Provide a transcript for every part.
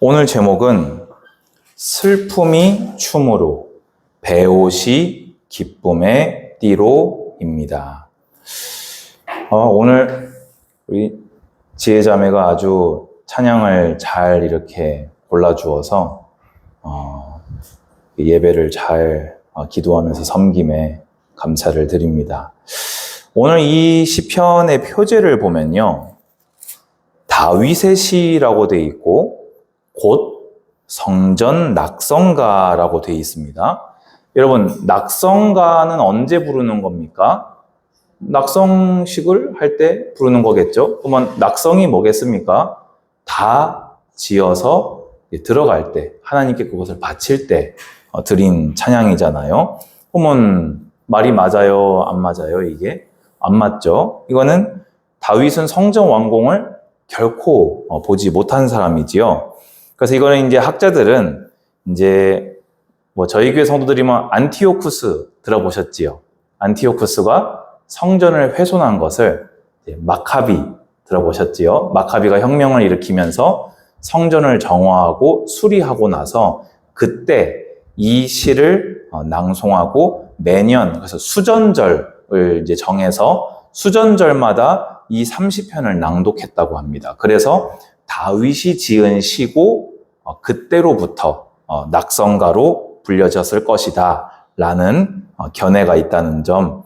오늘 제목은 슬픔이 춤으로, 배옷이 기쁨의 띠로입니다. 오늘 우리 지혜자매가 아주 찬양을 잘 이렇게 골라주어서 예배를 잘 기도하면서 섬김에 감사를 드립니다. 오늘 이 시편의 표제를 보면요, 다윗의 시라고 되어 있고 곧 성전 낙성가라고 되어 있습니다. 여러분, 낙성가는 언제 부르는 겁니까? 낙성식을 할 때 부르는 거겠죠? 그러면 낙성이 뭐겠습니까? 다 지어서 들어갈 때, 하나님께 그것을 바칠 때 드린 찬양이잖아요. 그러면 말이 맞아요? 안 맞아요? 이게? 안 맞죠? 이거는 다윗은 성전 완공을 결코 보지 못한 사람이지요. 그래서 이거는 이제 학자들은 이제 저희 교회 성도들이면 안티오쿠스 들어보셨지요? 안티오쿠스가 성전을 훼손한 것을 마카비 들어보셨지요? 마카비가 혁명을 일으키면서 성전을 정화하고 수리하고 나서 그때 이 시를 낭송하고 매년, 그래서 수전절을 이제 정해서 수전절마다 이 30편을 낭독했다고 합니다. 그래서 다윗이 지은 시고 그때로부터 낙성가로 불려졌을 것이다 라는 견해가 있다는 점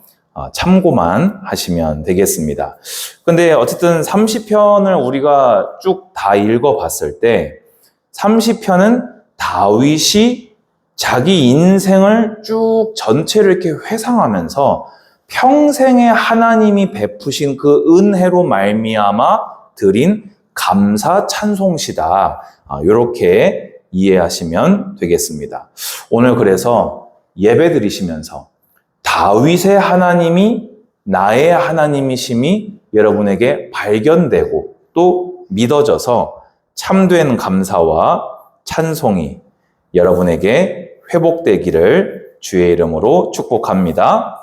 참고만 하시면 되겠습니다. 근데 어쨌든 30편을 우리가 쭉 다 읽어봤을 때 30편은 다윗이 자기 인생을 쭉 전체를 이렇게 회상하면서 평생에 하나님이 베푸신 그 은혜로 말미암아 드린 감사 찬송시다. 이렇게 이해하시면 되겠습니다. 오늘 그래서 예배 드리시면서 다윗의 하나님이 나의 하나님이심이 여러분에게 발견되고 또 믿어져서 참된 감사와 찬송이 여러분에게 회복되기를 주의 이름으로 축복합니다.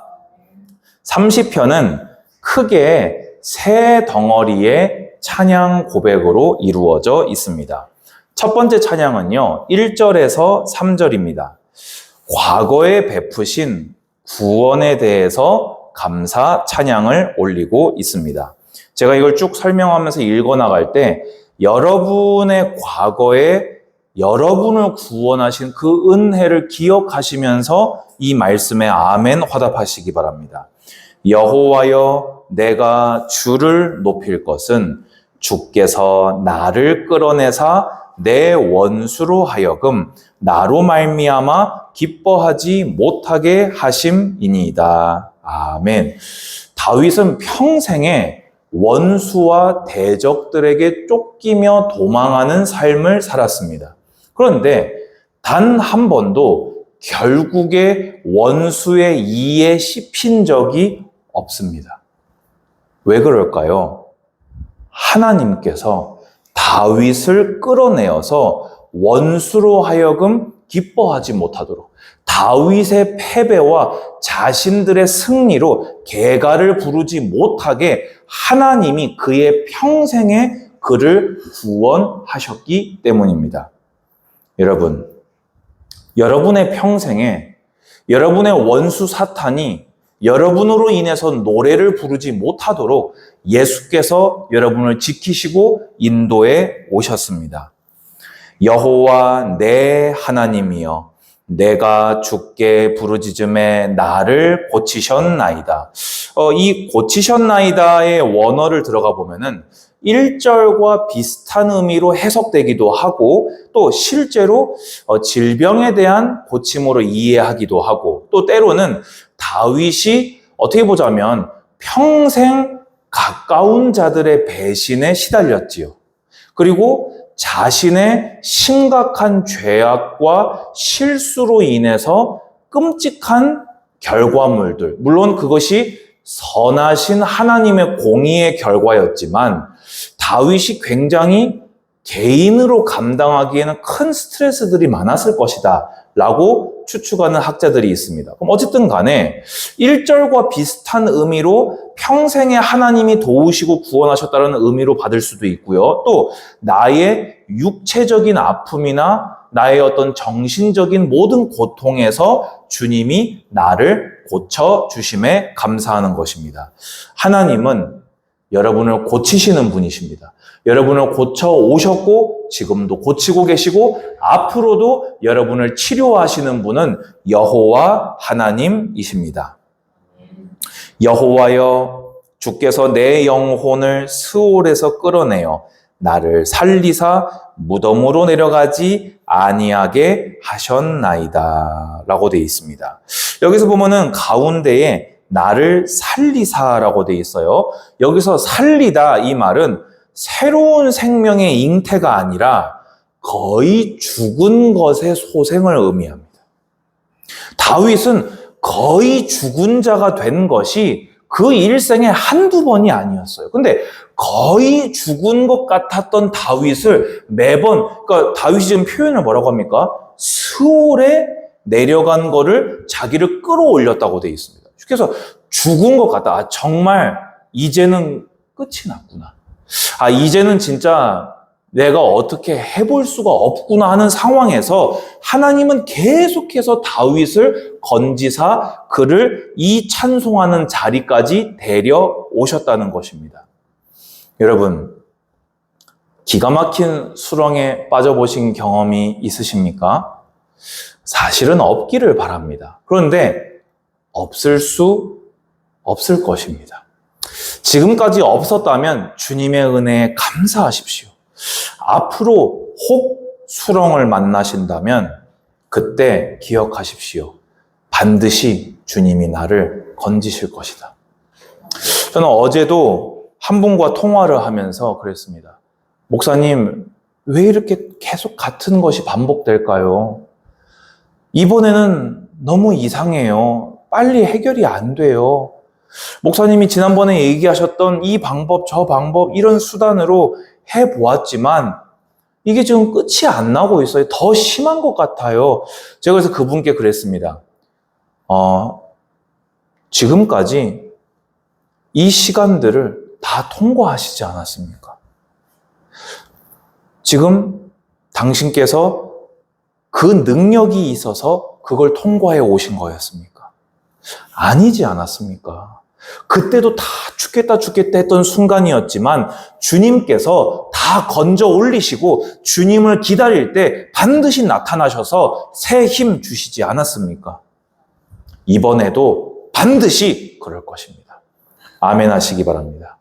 30편은 크게 세 덩어리의 찬양 고백으로 이루어져 있습니다. 첫 번째 찬양은요, 1절에서 3절입니다. 과거에 베푸신 구원에 대해서 감사 찬양을 올리고 있습니다. 제가 이걸 쭉 설명하면서 읽어나갈 때 여러분의 과거에 여러분을 구원하신 그 은혜를 기억하시면서 이 말씀에 아멘 화답하시기 바랍니다. 여호와여, 내가 주를 높일 것은 주께서 나를 끌어내사 내 원수로 하여금 나로 말미암아 기뻐하지 못하게 하심이니이다. 아멘. 다윗은 평생에 원수와 대적들에게 쫓기며 도망하는 삶을 살았습니다. 그런데 단 한 번도 결국에 원수의 이에 씹힌 적이 없습니다. 왜 그럴까요? 하나님께서 다윗을 끌어내어서 원수로 하여금 기뻐하지 못하도록 다윗의 패배와 자신들의 승리로 개가를 부르지 못하게 하나님이 그의 평생에 그를 구원하셨기 때문입니다. 여러분, 여러분의 평생에 여러분의 원수 사탄이 여러분으로 인해서 노래를 부르지 못하도록 예수께서 여러분을 지키시고 인도해 오셨습니다. 여호와 내 하나님이여, 내가 주께 부르짖음에 나를 고치셨나이다. 이 고치셨나이다의 원어를 들어가 보면은 1절과 비슷한 의미로 해석되기도 하고 또 실제로 질병에 대한 고침으로 이해하기도 하고 또 때로는 다윗이 어떻게 보자면 평생 가까운 자들의 배신에 시달렸지요. 그리고 자신의 심각한 죄악과 실수로 인해서 끔찍한 결과물들, 물론 그것이 선하신 하나님의 공의의 결과였지만 다윗이 굉장히 개인으로 감당하기에는 큰 스트레스들이 많았을 것이다 라고 추측하는 학자들이 있습니다. 그럼 어쨌든 간에 1절과 비슷한 의미로 평생에 하나님이 도우시고 구원하셨다는 의미로 받을 수도 있고요. 또 나의 육체적인 아픔이나 나의 어떤 정신적인 모든 고통에서 주님이 나를 고쳐주심에 감사하는 것입니다. 하나님은 여러분을 고치시는 분이십니다. 여러분을 고쳐 오셨고 지금도 고치고 계시고 앞으로도 여러분을 치료하시는 분은 여호와 하나님이십니다. 여호와여 주께서 내 영혼을 스올에서 끌어내어 나를 살리사 무덤으로 내려가지 아니하게 하셨나이다 라고 되어 있습니다. 여기서 보면은 가운데에 나를 살리사라고 되어 있어요. 여기서 살리다 이 말은 새로운 생명의 잉태가 아니라 거의 죽은 것의 소생을 의미합니다. 다윗은 거의 죽은 자가 된 것이 그 일생에 한두 번이 아니었어요. 근데 거의 죽은 것 같았던 다윗을 매번, 그러니까 다윗이 지금 표현을 뭐라고 합니까? 스올에 내려간 거를 자기를 끌어올렸다고 되어 있습니다. 그래서 죽은 것 같다. 아, 정말 이제는 끝이 났구나. 아, 이제는 진짜 내가 어떻게 해볼 수가 없구나 하는 상황에서 하나님은 계속해서 다윗을 건지사 그를 이 찬송하는 자리까지 데려오셨다는 것입니다. 여러분, 기가 막힌 수렁에 빠져보신 경험이 있으십니까? 사실은 없기를 바랍니다. 그런데 없을 것입니다. 지금까지 없었다면 주님의 은혜에 감사하십시오. 앞으로 혹 수렁을 만나신다면 그때 기억하십시오. 반드시 주님이 나를 건지실 것이다. 저는 어제도 한 분과 통화를 하면서 그랬습니다. 목사님, 왜 이렇게 계속 같은 것이 반복될까요? 이번에는 너무 이상해요. 빨리 해결이 안 돼요. 목사님이 지난번에 얘기하셨던 이 방법, 저 방법, 이런 수단으로 해보았지만 이게 지금 끝이 안 나고 있어요. 더 심한 것 같아요. 제가 그래서 그분께 그랬습니다. 지금까지 이 시간들을 다 통과하시지 않았습니까? 지금 당신께서 그 능력이 있어서 그걸 통과해 오신 거였습니까? 아니지 않았습니까? 그때도 다 죽겠다 했던 순간이었지만 주님께서 다 건져 올리시고 주님을 기다릴 때 반드시 나타나셔서 새 힘 주시지 않았습니까? 이번에도 반드시 그럴 것입니다. 아멘 하시기 바랍니다.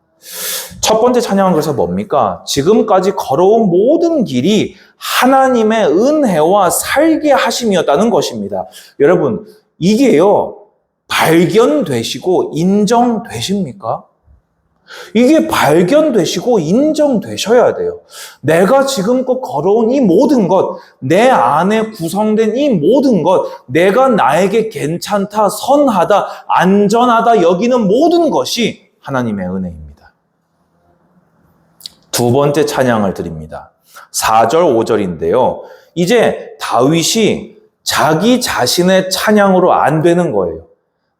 첫 번째 찬양은 그래서 뭡니까? 지금까지 걸어온 모든 길이 하나님의 은혜와 살게 하심이었다는 것입니다. 여러분, 이게요, 발견되시고 인정되십니까? 이게 발견되시고 인정되셔야 돼요. 내가 지금껏 걸어온 이 모든 것, 내 안에 구성된 이 모든 것, 내가 나에게 괜찮다, 선하다, 안전하다 여기는 모든 것이 하나님의 은혜입니다. 두 번째 찬양을 드립니다. 4절, 5절인데요. 이제 다윗이 자기 자신의 찬양으로 안 되는 거예요.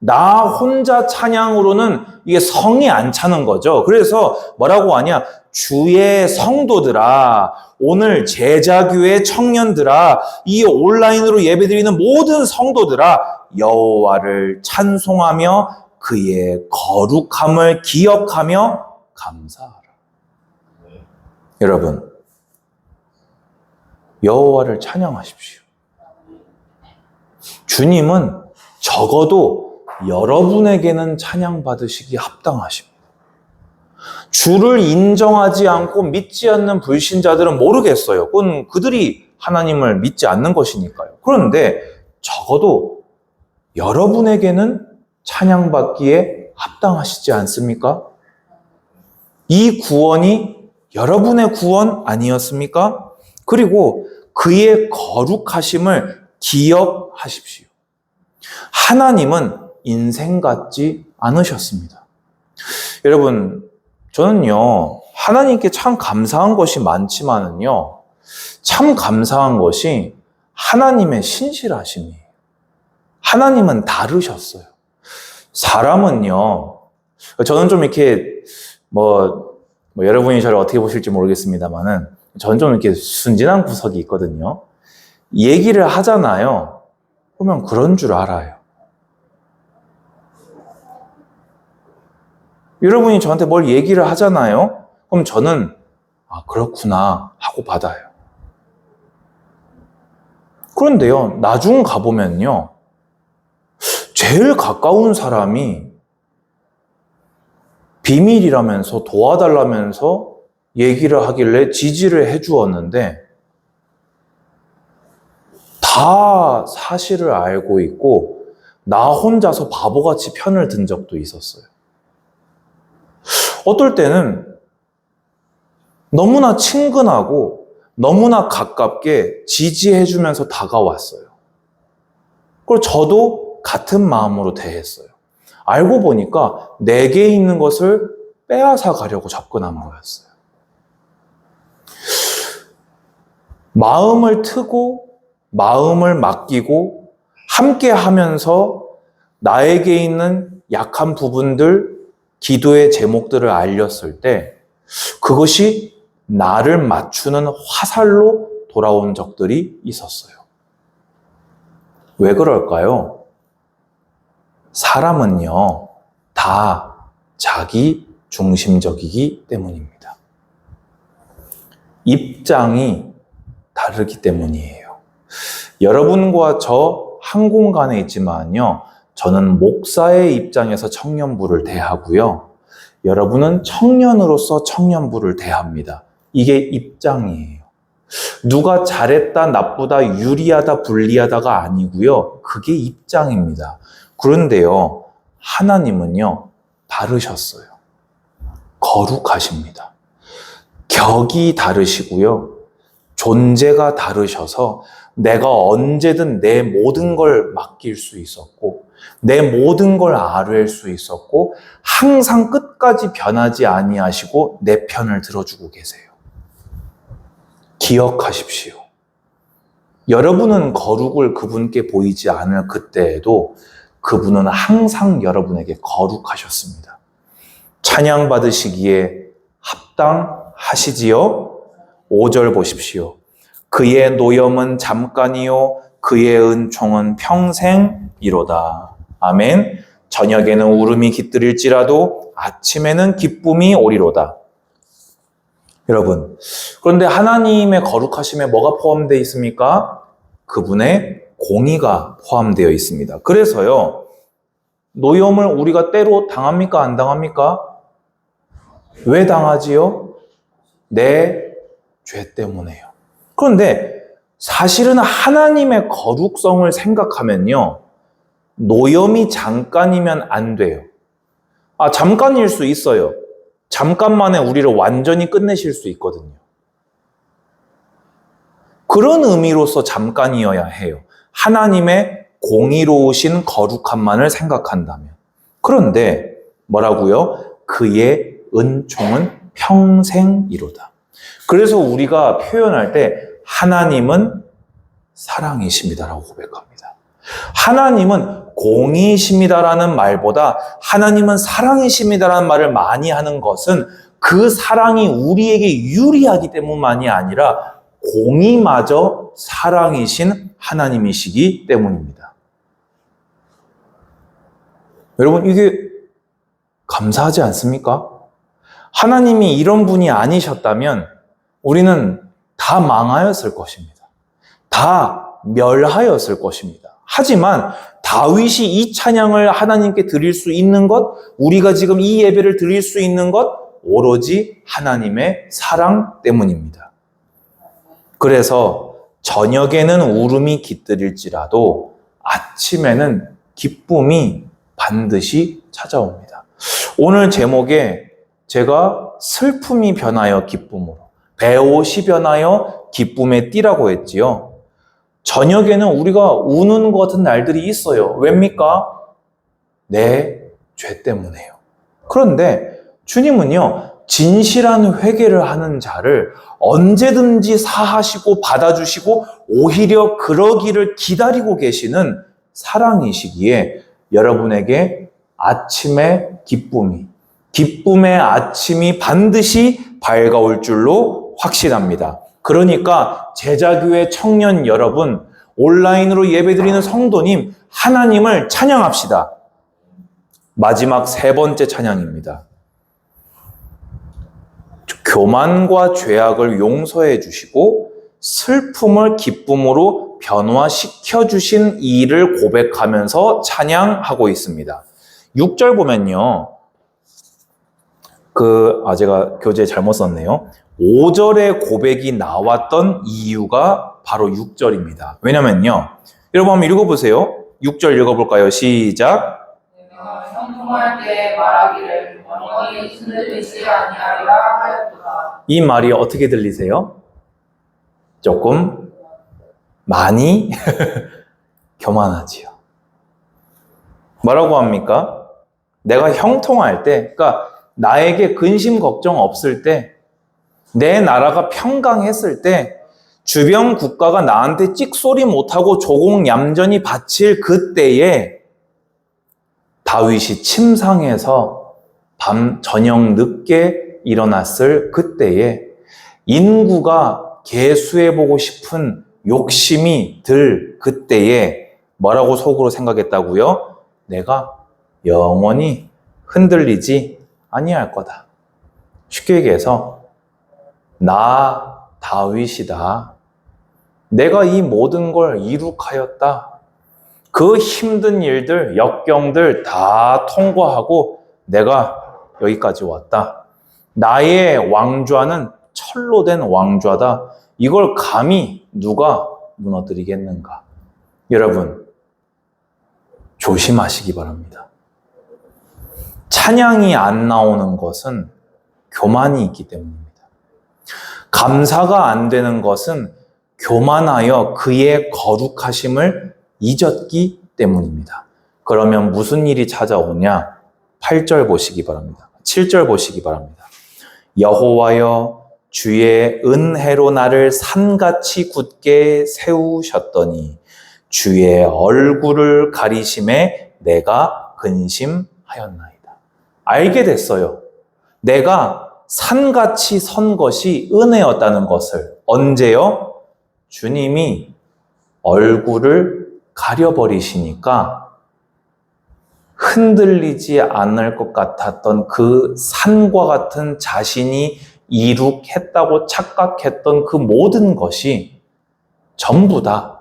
나 혼자 찬양으로는 이게 성이 안 차는 거죠. 그래서 뭐라고 하냐? 주의 성도들아, 오늘 제자교회 청년들아, 이 온라인으로 예배드리는 모든 성도들아, 여호와를 찬송하며 그의 거룩함을 기억하며 감사하라. 여러분, 여호와를 찬양하십시오. 주님은 적어도 여러분에게는 찬양받으시기 합당하십니다. 주를 인정하지 않고 믿지 않는 불신자들은 모르겠어요. 그건 그들이 하나님을 믿지 않는 것이니까요. 그런데 적어도 여러분에게는 찬양받기에 합당하시지 않습니까? 이 구원이 여러분의 구원 아니었습니까? 그리고 그의 거룩하심을 기억하십시오. 하나님은 인생 같지 않으셨습니다. 여러분, 저는요, 하나님께 참 감사한 것이 많지만은요, 참 감사한 것이 하나님의 신실하심이에요. 하나님은 다르셨어요. 사람은요, 저는 좀 이렇게 여러분이 저를 어떻게 보실지 모르겠습니다만은 저는 좀 이렇게 순진한 구석이 있거든요. 얘기를 하잖아요. 그러면 그런 줄 알아요. 여러분이 저한테 뭘 얘기를 하잖아요. 그럼 저는 그렇구나 하고 받아요. 그런데요, 나중 가보면요, 제일 가까운 사람이 비밀이라면서 도와달라면서 얘기를 하길래 지지를 해주었는데 다 사실을 알고 있고 나 혼자서 바보같이 편을 든 적도 있었어요. 어떨 때는 너무나 친근하고 너무나 가깝게 지지해주면서 다가왔어요. 그리고 저도 같은 마음으로 대했어요. 알고 보니까 내게 있는 것을 빼앗아 가려고 접근한 거였어요. 마음을 트고 마음을 맡기고 함께 하면서 나에게 있는 약한 부분들, 기도의 제목들을 알렸을 때 그것이 나를 맞추는 화살로 돌아온 적들이 있었어요. 왜 그럴까요? 사람은요, 다 자기 중심적이기 때문입니다. 입장이 다르기 때문이에요. 여러분과 저 한 공간에 있지만요, 저는 목사의 입장에서 청년부를 대하고요, 여러분은 청년으로서 청년부를 대합니다. 이게 입장이에요. 누가 잘했다, 나쁘다, 유리하다, 불리하다가 아니고요, 그게 입장입니다. 그런데요, 하나님은요, 다르셨어요. 거룩하십니다. 격이 다르시고요, 존재가 다르셔서 내가 언제든 내 모든 걸 맡길 수 있었고 내 모든 걸 아뢰일 수 있었고 항상 끝까지 변하지 아니하시고 내 편을 들어주고 계세요. 기억하십시오. 여러분은 거룩을 그분께 보이지 않을 그때에도 그분은 항상 여러분에게 거룩하셨습니다. 찬양 받으시기에 합당하시지요? 5절 보십시오. 그의 노염은 잠깐이요 그의 은총은 평생이로다. 아멘. 저녁에는 울음이 깃들일지라도 아침에는 기쁨이 오리로다. 여러분, 그런데 하나님의 거룩하심에 뭐가 포함되어 있습니까? 그분의 공의가 포함되어 있습니다. 그래서요, 노염을 우리가 때로 당합니까? 안 당합니까? 왜 당하지요? 내 죄 때문에요. 그런데 사실은 하나님의 거룩성을 생각하면요, 노염이 잠깐이면 안 돼요. 잠깐일 수 있어요. 잠깐만에 우리를 완전히 끝내실 수 있거든요. 그런 의미로서 잠깐이어야 해요. 하나님의 공의로우신 거룩함만을 생각한다면. 그런데 뭐라고요? 그의 은총은 평생이로다. 그래서 우리가 표현할 때 하나님은 사랑이십니다라고 고백합니다. 하나님은 공의이십니다라는 말보다 하나님은 사랑이십니다라는 말을 많이 하는 것은 그 사랑이 우리에게 유리하기 때문만이 아니라 공의마저 사랑이신 하나님이시기 때문입니다. 여러분, 이게 감사하지 않습니까? 하나님이 이런 분이 아니셨다면 우리는 다 망하였을 것입니다. 다 멸하였을 것입니다. 하지만 다윗이 이 찬양을 하나님께 드릴 수 있는 것, 우리가 지금 이 예배를 드릴 수 있는 것, 오로지 하나님의 사랑 때문입니다. 그래서 저녁에는 울음이 깃들일지라도 아침에는 기쁨이 반드시 찾아옵니다. 오늘 제목에 제가 슬픔이 변하여 기쁨으로, 배옷이 변하여 기쁨의 띠라고 했지요. 저녁에는 우리가 우는 것 같은 날들이 있어요. 왜입니까? 내 죄 때문에요. 그런데 주님은요, 진실한 회개를 하는 자를 언제든지 사하시고 받아주시고 오히려 그러기를 기다리고 계시는 사랑이시기에 여러분에게 아침의 기쁨의 아침이 반드시 밝아올 줄로 확신합니다. 그러니까 제자교회 청년 여러분, 온라인으로 예배드리는 성도님, 하나님을 찬양합시다. 마지막 세 번째 찬양입니다. 교만과 죄악을 용서해 주시고 슬픔을 기쁨으로 변화시켜 주신 이 일을 고백하면서 찬양하고 있습니다. 6절 보면요. 제가 교재에 잘못 썼네요. 5절의 고백이 나왔던 이유가 바로 6절입니다. 왜냐면요. 여러분 한번 읽어보세요. 6절 읽어볼까요? 시작. 내가 형통할 때 말하기를 영원히 흔들리지 아니하리라 하였도다. 이 말이 어떻게 들리세요? 조금 많이 교만하지요. 뭐라고 합니까? 내가 형통할 때, 그러니까 나에게 근심 걱정 없을 때, 내 나라가 평강했을 때, 주변 국가가 나한테 찍소리 못하고 조공 얌전히 바칠 그때에 다윗이 침상에서 저녁 늦게 일어났을 그때에 인구가 계수해보고 싶은 욕심이 들 그때에 뭐라고 속으로 생각했다고요? 내가 영원히 흔들리지 아니할 거다. 쉽게 얘기해서 나 다윗이다. 내가 이 모든 걸 이룩하였다. 그 힘든 일들, 역경들 다 통과하고 내가 여기까지 왔다. 나의 왕좌는 철로 된 왕좌다. 이걸 감히 누가 무너뜨리겠는가? 여러분, 조심하시기 바랍니다. 찬양이 안 나오는 것은 교만이 있기 때문입니다. 감사가 안 되는 것은 교만하여 그의 거룩하심을 잊었기 때문입니다. 그러면 무슨 일이 찾아오냐? 8절 보시기 바랍니다. 7절 보시기 바랍니다. 여호와여 주의 은혜로 나를 산같이 굳게 세우셨더니 주의 얼굴을 가리심에 내가 근심하였나이다. 알게 됐어요. 내가 산같이 선 것이 은혜였다는 것을. 언제요? 주님이 얼굴을 가려버리시니까 흔들리지 않을 것 같았던 그 산과 같은 자신이 이룩했다고 착각했던 그 모든 것이 전부 다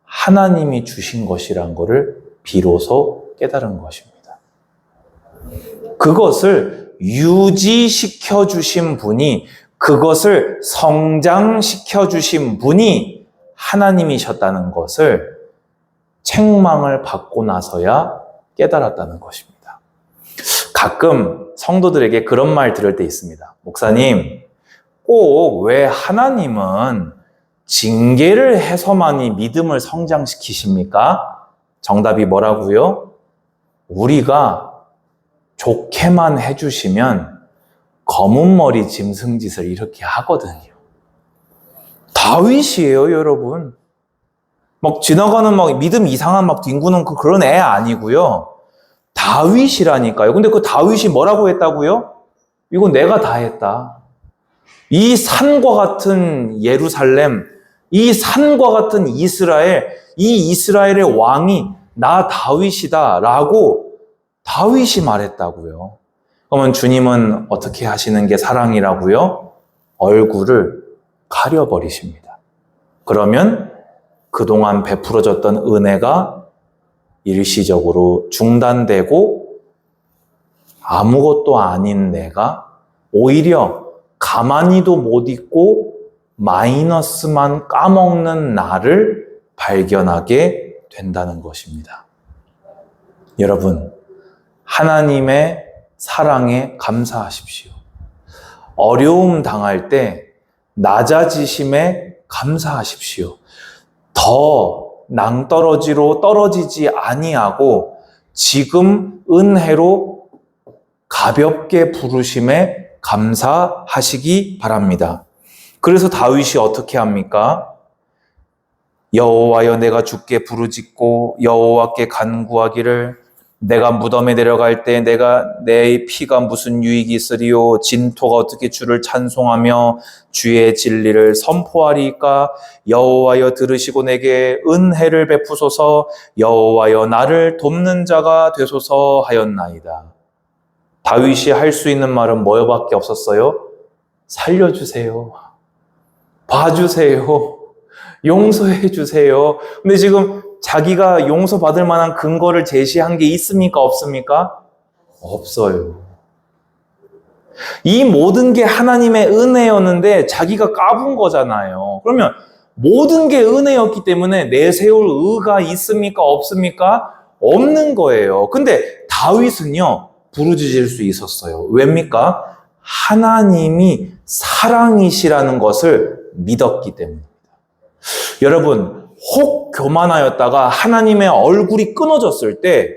하나님이 주신 것이란 것을 비로소 깨달은 것입니다. 그것을 유지시켜 주신 분이, 그것을 성장시켜 주신 분이 하나님이셨다는 것을 책망을 받고 나서야 깨달았다는 것입니다. 가끔 성도들에게 그런 말 들을 때 있습니다. 목사님, 꼭 왜 하나님은 징계를 해서만이 믿음을 성장시키십니까? 정답이 뭐라고요? 우리가 좋게만 해주시면 검은 머리 짐승짓을 이렇게 하거든요. 다윗이에요, 여러분. 막 지나가는 믿음 이상한 뒹구는 그런 애 아니고요. 다윗이라니까요. 근데 그 다윗이 뭐라고 했다고요? 이거 내가 다 했다. 이 산과 같은 예루살렘, 이 산과 같은 이스라엘, 이 이스라엘의 왕이 나 다윗이다 라고 다윗이 말했다고요. 그러면 주님은 어떻게 하시는 게 사랑이라고요? 얼굴을 가려버리십니다. 그러면 그동안 베풀어졌던 은혜가 일시적으로 중단되고 아무것도 아닌 내가 오히려 가만히도 못 있고 마이너스만 까먹는 나를 발견하게 된다는 것입니다. 여러분, 하나님의 사랑에 감사하십시오. 어려움 당할 때 낮아지심에 감사하십시오. 더 낭떠러지로 떨어지지 아니하고 지금 은혜로 가볍게 부르심에 감사하시기 바랍니다. 그래서 다윗이 어떻게 합니까? 여호와여 내가 주께 부르짖고 여호와께 간구하기를 내가 무덤에 내려갈 때 내 피가 무슨 유익이 있으리요 진토가 어떻게 주를 찬송하며 주의 진리를 선포하리까 여호와여 들으시고 내게 은혜를 베푸소서 여호와여 나를 돕는 자가 되소서 하였나이다. 다윗이 할 수 있는 말은 뭐밖에 없었어요? 살려주세요. 봐주세요. 용서해 주세요. 근데 지금 자기가 용서받을 만한 근거를 제시한 게 있습니까? 없습니까? 없어요. 이 모든 게 하나님의 은혜였는데 자기가 까분 거잖아요. 그러면 모든 게 은혜였기 때문에 내세울 의가 있습니까? 없습니까? 없는 거예요. 근데 다윗은요, 부르짖을 수 있었어요. 왜입니까? 하나님이 사랑이시라는 것을 믿었기 때문입니다. 여러분, 혹 교만하였다가 하나님의 얼굴이 끊어졌을 때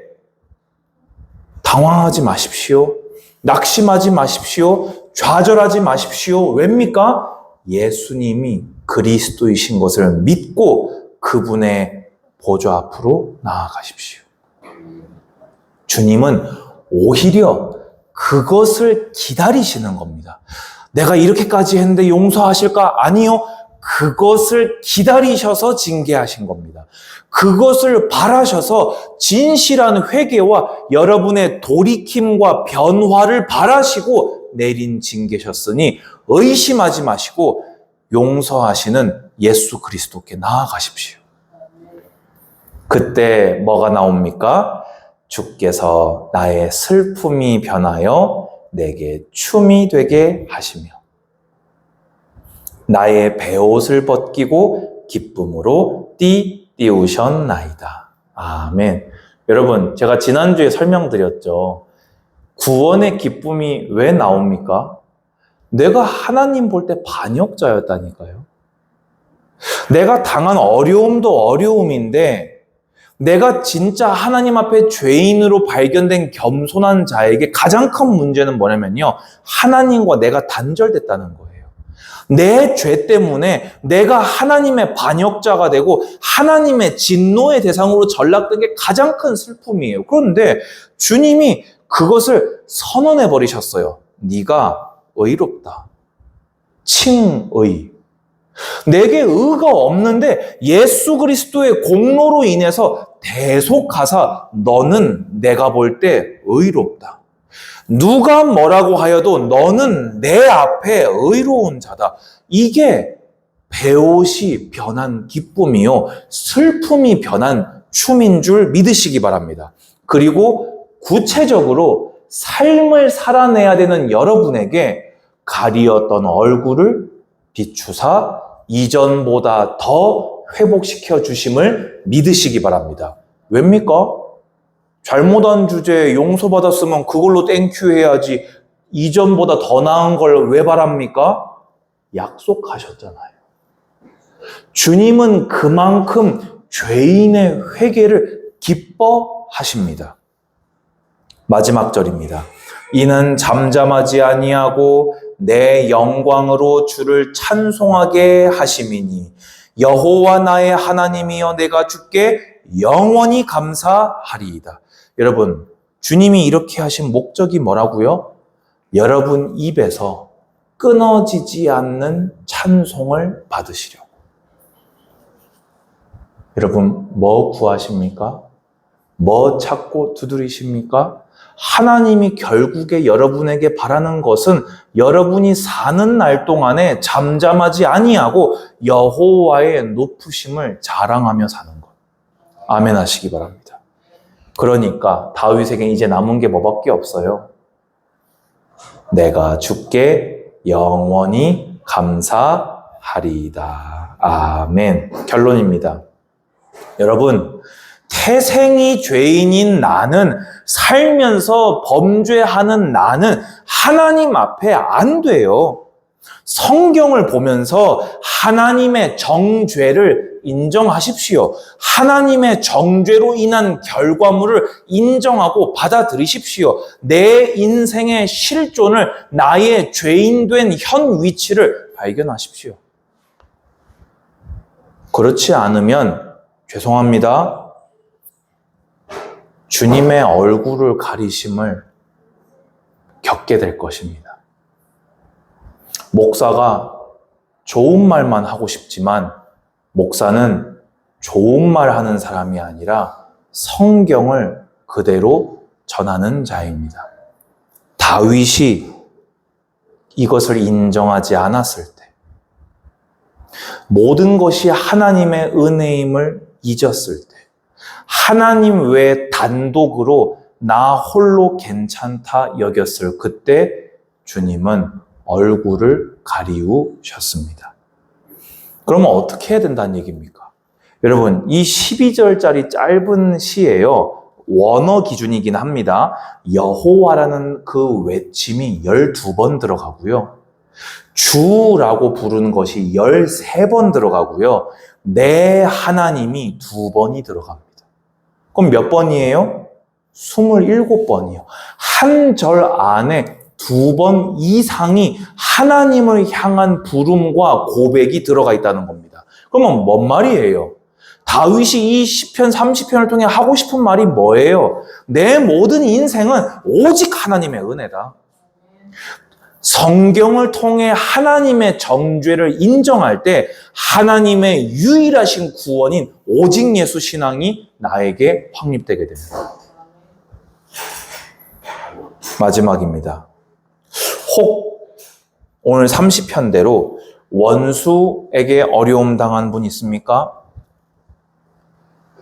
당황하지 마십시오. 낙심하지 마십시오. 좌절하지 마십시오. 왜입니까? 예수님이 그리스도이신 것을 믿고 그분의 보좌 앞으로 나아가십시오. 주님은 오히려 그것을 기다리시는 겁니다. 내가 이렇게까지 했는데 용서하실까? 아니요. 그것을 기다리셔서 징계하신 겁니다. 그것을 바라셔서 진실한 회개와 여러분의 돌이킴과 변화를 바라시고 내린 징계셨으니 의심하지 마시고 용서하시는 예수 그리스도께 나아가십시오. 그때 뭐가 나옵니까? 주께서 나의 슬픔이 변하여 내게 춤이 되게 하시며 나의 베옷을 벗기고 기쁨으로 띠우셨나이다. 아멘. 여러분, 제가 지난주에 설명드렸죠. 구원의 기쁨이 왜 나옵니까? 내가 하나님 볼 때 반역자였다니까요. 내가 당한 어려움도 어려움인데 내가 진짜 하나님 앞에 죄인으로 발견된 겸손한 자에게 가장 큰 문제는 뭐냐면요. 하나님과 내가 단절됐다는 거예요. 내 죄 때문에 내가 하나님의 반역자가 되고 하나님의 진노의 대상으로 전락된 게 가장 큰 슬픔이에요. 그런데 주님이 그것을 선언해 버리셨어요. 네가 의롭다. 칭의. 내게 의가 없는데 예수 그리스도의 공로로 인해서 대속하사 너는 내가 볼 때 의롭다. 누가 뭐라고 하여도 너는 내 앞에 의로운 자다. 이게 베옷이 변한 기쁨이요. 슬픔이 변한 춤인 줄 믿으시기 바랍니다. 그리고 구체적으로 삶을 살아내야 되는 여러분에게 가리었던 얼굴을 비추사 이전보다 더 회복시켜 주심을 믿으시기 바랍니다. 왜입니까? 잘못한 주제에 용서받았으면 그걸로 땡큐 해야지 이전보다 더 나은 걸 왜 바랍니까? 약속하셨잖아요. 주님은 그만큼 죄인의 회개를 기뻐하십니다. 마지막 절입니다. 이는 잠잠하지 아니하고 내 영광으로 주를 찬송하게 하심이니 여호와 나의 하나님이여 내가 주께 영원히 감사하리이다. 여러분, 주님이 이렇게 하신 목적이 뭐라고요? 여러분 입에서 끊어지지 않는 찬송을 받으시려고. 여러분, 뭐 구하십니까? 뭐 찾고 두드리십니까? 하나님이 결국에 여러분에게 바라는 것은 여러분이 사는 날 동안에 잠잠하지 아니하고 여호와의 높으심을 자랑하며 사는 것. 아멘 하시기 바랍니다. 그러니까 다윗에게 이제 남은 게 뭐밖에 없어요. 내가 주께 영원히 감사하리이다. 아멘. 결론입니다. 여러분, 태생이 죄인인 나는, 살면서 범죄하는 나는 하나님 앞에 안 돼요. 성경을 보면서 하나님의 정죄를 인정하십시오. 하나님의 정죄로 인한 결과물을 인정하고 받아들이십시오. 내 인생의 실존을, 나의 죄인된 현 위치를 발견하십시오. 그렇지 않으면 죄송합니다. 주님의 얼굴을 가리심을 겪게 될 것입니다. 목사가 좋은 말만 하고 싶지만 목사는 좋은 말 하는 사람이 아니라 성경을 그대로 전하는 자입니다. 다윗이 이것을 인정하지 않았을 때, 모든 것이 하나님의 은혜임을 잊었을 때, 하나님 외에 단독으로 나 홀로 괜찮다 여겼을 그때 주님은 얼굴을 가리우셨습니다. 그러면 어떻게 해야 된다는 얘기입니까? 여러분, 이 12절짜리 짧은 시에요. 원어 기준이긴 합니다. 여호와라는 그 외침이 12번 들어가고요. 주라고 부르는 것이 13번 들어가고요. 내 하나님이 2번이 들어갑니다. 그럼 몇 번이에요? 27번이요. 한 절 안에 2번 이상이 하나님을 향한 부름과 고백이 들어가 있다는 겁니다. 그러면 뭔 말이에요? 다윗이 이 시편 30편을 통해 하고 싶은 말이 뭐예요? 내 모든 인생은 오직 하나님의 은혜다. 성경을 통해 하나님의 정죄를 인정할 때 하나님의 유일하신 구원인 오직 예수 신앙이 나에게 확립되게 됩니다. 마지막입니다. 혹 오늘 30편대로 원수에게 어려움 당한 분 있습니까?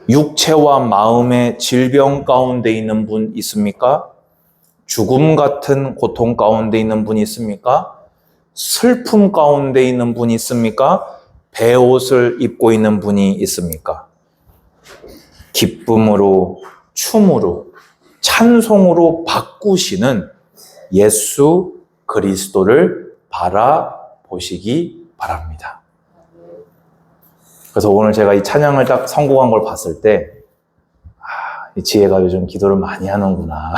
육체와 마음의 질병 가운데 있는 분 있습니까? 죽음 같은 고통 가운데 있는 분 있습니까? 슬픔 가운데 있는 분 있습니까? 베옷을 입고 있는 분이 있습니까? 기쁨으로, 춤으로, 찬송으로 바꾸시는 예수 그리스도를 바라보시기 바랍니다. 그래서 오늘 제가 이 찬양을 딱 성공한 걸 봤을 때, 이 지혜가 요즘 기도를 많이 하는구나.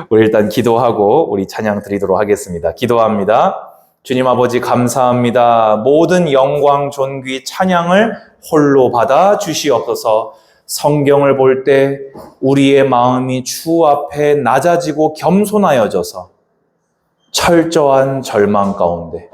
우리 일단 기도하고 우리 찬양 드리도록 하겠습니다. 기도합니다. 주님 아버지 감사합니다. 모든 영광, 존귀, 찬양을 홀로 받아 주시옵소서. 성경을 볼 때 우리의 마음이 주 앞에 낮아지고 겸손하여져서 철저한 절망 가운데,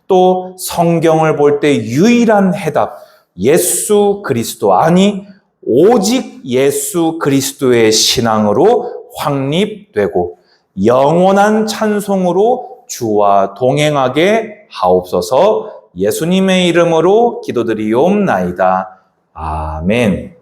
또 성경을 볼 때 유일한 해답, 예수 그리스도, 아니 오직 예수 그리스도의 신앙으로 확립되고 영원한 찬송으로 주와 동행하게 하옵소서. 예수님의 이름으로 기도드리옵나이다. 아멘.